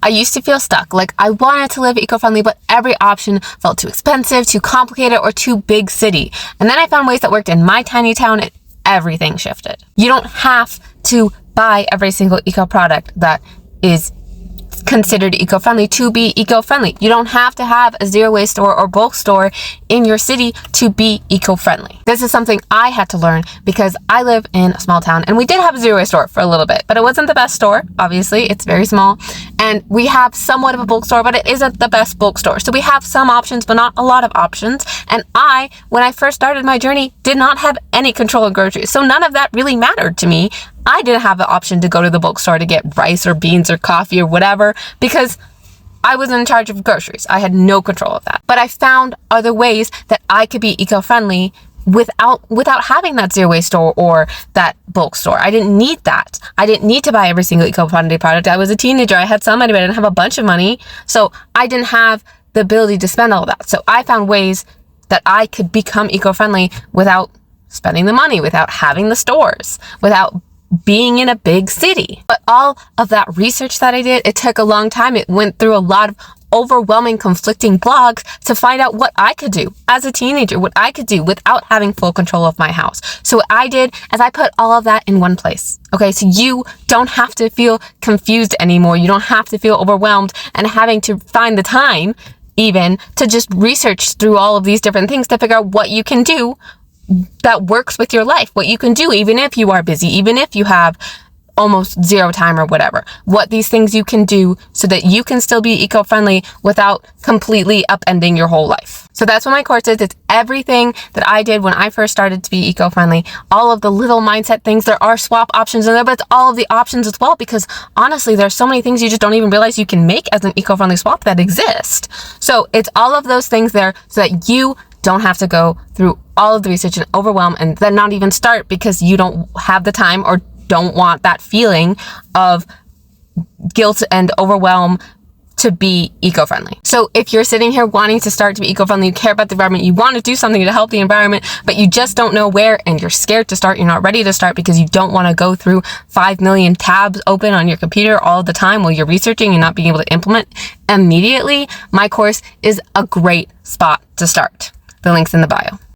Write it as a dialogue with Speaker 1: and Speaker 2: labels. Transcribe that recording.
Speaker 1: I used to feel stuck. Like I wanted to live eco-friendly, but every option felt too expensive, too complicated, or too big city. And then I found ways that worked in my tiny town and everything shifted. You don't have to buy every single eco product that is considered eco-friendly to be eco-friendly. You don't have to have a zero waste store or bulk store in your city to be eco-friendly. This is something I had to learn because I live in a small town and we did have a zero waste store for a little bit, but it wasn't the best store. Obviously, it's very small, and we have somewhat of a bulk store, but it isn't the best bulk store. So we have some options, but not a lot of options. And when I first started my journey, did not have any control of groceries. So none of that really mattered to me. I didn't have the option to go to the bulk store to get rice or beans or coffee or whatever because I was in charge of groceries. I had no control of that. But I found other ways that I could be eco-friendly without having that zero waste store or that bulk store. I didn't need that. I didn't need to buy every single eco-friendly product. I was a teenager. I had some money, but I didn't have a bunch of money. So I didn't have the ability to spend all of that. So I found ways that I could become eco-friendly without spending the money, without having the stores, without being in a big city. But all of that research that I did, it took a long time. It went through a lot of overwhelming, conflicting blogs to find out what I could do as a teenager, what I could do without having full control of my house. So what I did is I put all of that in one place. Okay, so you don't have to feel confused anymore. You don't have to feel overwhelmed and having to find the time even to just research through all of these different things to figure out what you can do that works with your life, what you can do even if you are busy, even if you have almost zero time or whatever, what these things you can do so that you can still be eco-friendly without completely upending your whole life. So that's what my course is. It's everything that I did when I first started to be eco-friendly, all of the little mindset things. There are swap options in there, but it's all of the options as well, because honestly, there's so many things you just don't even realize you can make as an eco-friendly swap that exist. So it's all of those things there so that you don't have to go through all of the research and overwhelm and then not even start because you don't have the time or don't want that feeling of guilt and overwhelm to be eco-friendly. So if you're sitting here wanting to start to be eco-friendly, you care about the environment, you want to do something to help the environment, but you just don't know where and you're scared to start, you're not ready to start because you don't want to go through 5 million tabs open on your computer all the time while you're researching and not being able to implement immediately, my course is a great spot to start. The link's in the bio.